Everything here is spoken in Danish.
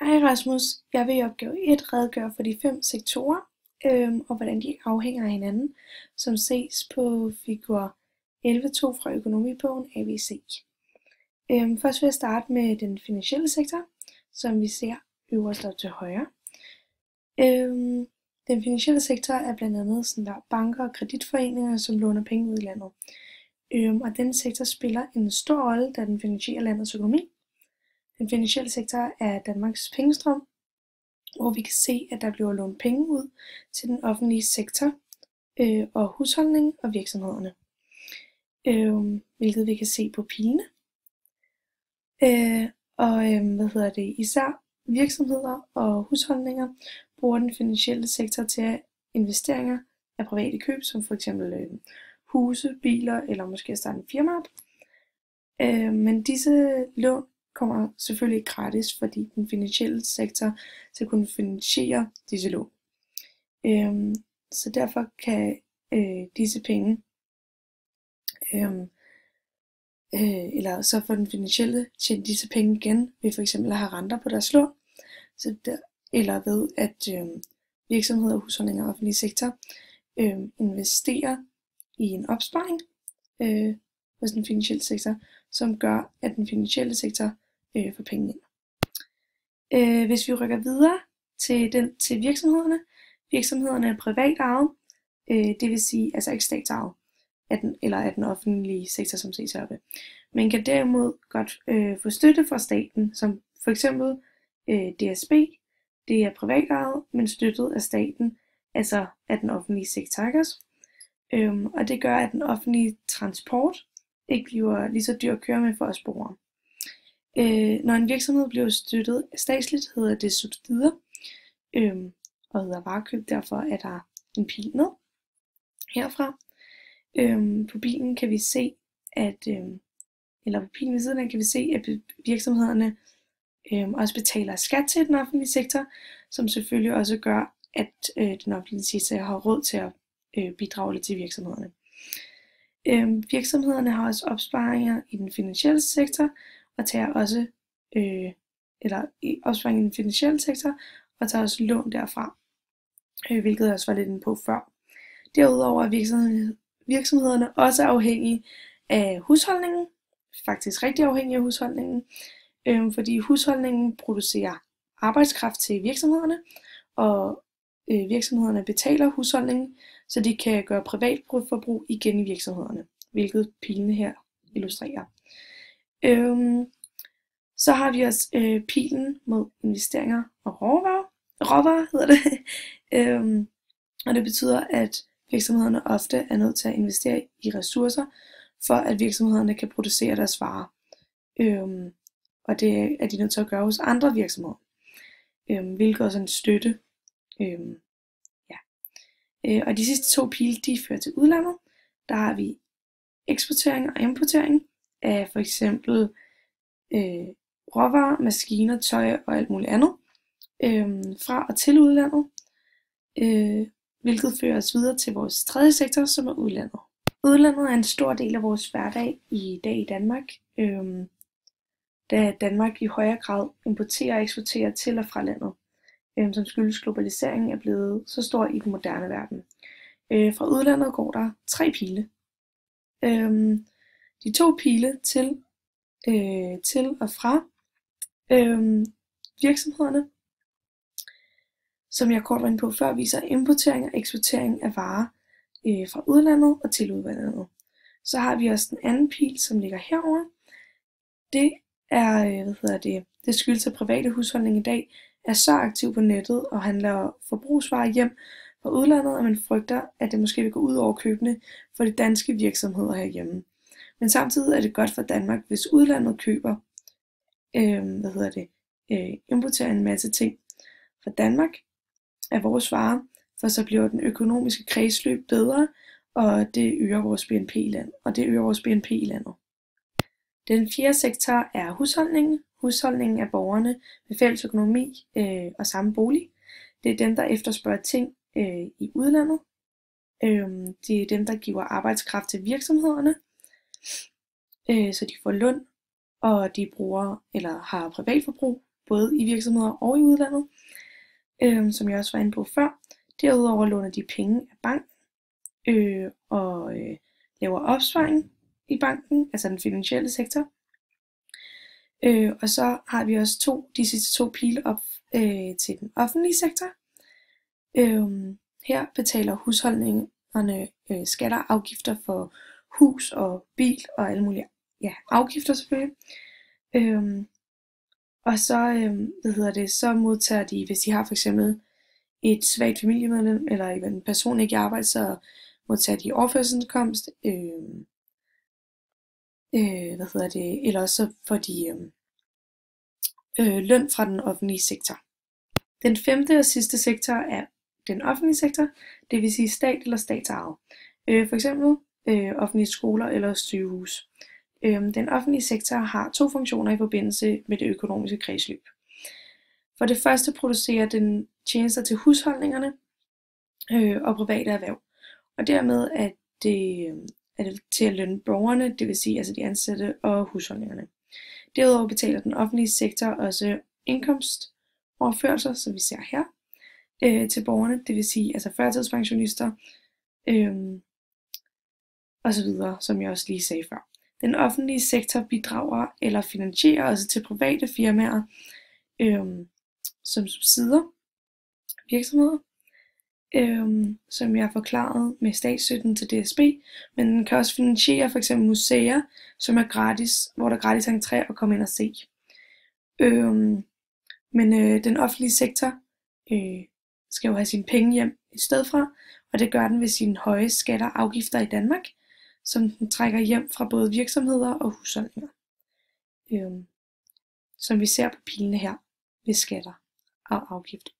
Hej Rasmus, jeg vil i opgave 1 redegøre for de 5 sektorer, og hvordan de afhænger af hinanden, som ses på figur 11.2 fra økonomibogen ABC. Først vil jeg starte med den finansielle sektor, som vi ser øverst og til højre. Den finansielle sektor er blandt andet sådan der banker og kreditforeninger, som låner penge ud i landet. Og denne sektor spiller en stor rolle, da den finansierer landets økonomi. Den finansielle sektor er Danmarks pengestrøm, hvor vi kan se, at der bliver lånt penge ud til den offentlige sektor og husholdningen og virksomhederne, hvilket vi kan se på pilene. Især virksomheder og husholdninger bruger den finansielle sektor til investeringer af private køb, som for eksempel huse, biler eller måske starte en firma op. Men disse lån kommer selvfølgelig ikke gratis, fordi den finansielle sektor skal kunne finansiere disse lån. Så derfor kan disse penge, eller så får den finansielle tjent disse penge igen ved for eksempel at have renter på deres lån, eller ved at virksomheder, husholdninger og offentlige sektor investerer i en opsparing hos den finansielle sektor, som gør, at den finansielle sektor får penge ind. Hvis vi rykker videre til virksomhederne. Virksomhederne er privat ejet, det vil sige altså ikke statsejet af den offentlige sektor, som ses heroppe. Man kan derimod godt få støtte fra staten, som for eksempel DSB. Det er privat ejet, men støttet af staten, altså af den offentlige sektor. Og det gør, at den offentlige transport ikke bliver lige så dyr at køre med for os borgere. Når en virksomhed bliver støttet statsligt, hedder det subsidier, og hedder varekøb, derfor er der en pil ned herfra. På pilen kan vi se, at på pilen ved siden af kan vi se, at virksomhederne også betaler skat til den offentlige sektor, som selvfølgelig også gør, at den offentlige sektor har råd til at bidrage lidt til virksomhederne. Virksomhederne har også opsparinger i den finansielle sektor, og tager også opsparing i den finansielle sektor, og tager også lån derfra, hvilket jeg også var lidt inde på før. Derudover er virksomhederne også afhængige af husholdningen, faktisk rigtig afhængige af husholdningen, fordi husholdningen producerer arbejdskraft til virksomhederne, og virksomhederne betaler husholdningen, så de kan gøre privatforbrug igen i virksomhederne, hvilket pilene her illustrerer. Så har vi også pilen mod investeringer og råvarer hedder det. Og det betyder, at virksomhederne ofte er nødt til at investere i ressourcer, for at virksomhederne kan producere deres varer. Og det er de nødt til at gøre hos andre virksomheder, hvilket også er en støtte. Og de sidste 2 pile, de fører til udlandet. Der har vi eksportering og importering af for eksempel råvarer, maskiner, tøj og alt muligt andet fra og til udlandet, hvilket fører os videre til vores tredje sektor, som er udlandet. Udlandet er en stor del af vores hverdag i dag i Danmark, da Danmark i højere grad importerer og eksporterer til og fra landet, som skyldes globaliseringen er blevet så stor i den moderne verden. Fra udlandet går der 3 pile. De 2 pile til og fra virksomhederne, som jeg kort var inde på før, viser importering og eksportering af varer fra udlandet og til udlandet. Så har vi også den anden pil, som ligger herover. Det er, det skyldes, at private husholdninger i dag er så aktiv på nettet og handler forbrugsvarer hjem fra udlandet, og man frygter, at det måske vil gå ud over købene for de danske virksomheder herhjemme. Men samtidig er det godt for Danmark, hvis udlandet køber, importerer en masse ting fra Danmark af vores varer, for så bliver den økonomiske kredsløb bedre, og det øger vores BNP i landet. Den fjerde sektor er husholdningen. Husholdningen er borgerne med fælles økonomi og samme bolig. Det er dem, der efterspørger ting i udlandet. Det er dem, der giver arbejdskraft til virksomhederne, så de får løn, og de bruger eller har privatforbrug både i virksomheder og i udlandet, som jeg også var inde på før. Derudover låner de penge af banken og laver opsparing i banken, altså den finansielle sektor. Og så har vi også de sidste to pile op til den offentlige sektor. Her betaler husholdningerne skatter og afgifter for hus og bil og alle mulige afgifter selvfølgelig. Og så, så modtager de, hvis de har for eksempel et svagt familiemedlem, eller en person ikke i arbejde, så modtager de overførselsindkomst, eller så får de løn fra den offentlige sektor. Den femte og sidste sektor er den offentlige sektor, det vil sige stat eller statsejet. For eksempel offentlige skoler eller sygehus. Den offentlige sektor har to funktioner i forbindelse med det økonomiske kredsløb. For det første producerer den tjenester til husholdningerne og private erhverv, og dermed er det til at lønne borgerne, det vil sige altså de ansatte og husholdningerne. Derudover betaler den offentlige sektor også indkomstoverførsler, som vi ser her, til borgerne, det vil sige altså førtidspensionister og så videre, som jeg også lige sagde før. Den offentlige sektor bidrager eller finansierer også til private firmaer som subsidier, virksomheder, som jeg har forklaret med statsstøtten til DSB, men den kan også finansiere f.eks. museer, som er gratis, hvor der er gratis entré at komme ind og se. Men den offentlige sektor skal jo have sine penge hjem et sted fra, og det gør den ved sine høje skatter og afgifter i Danmark, som den trækker hjem fra både virksomheder og husholdninger. Som vi ser på pilene her ved skatter og afgifter.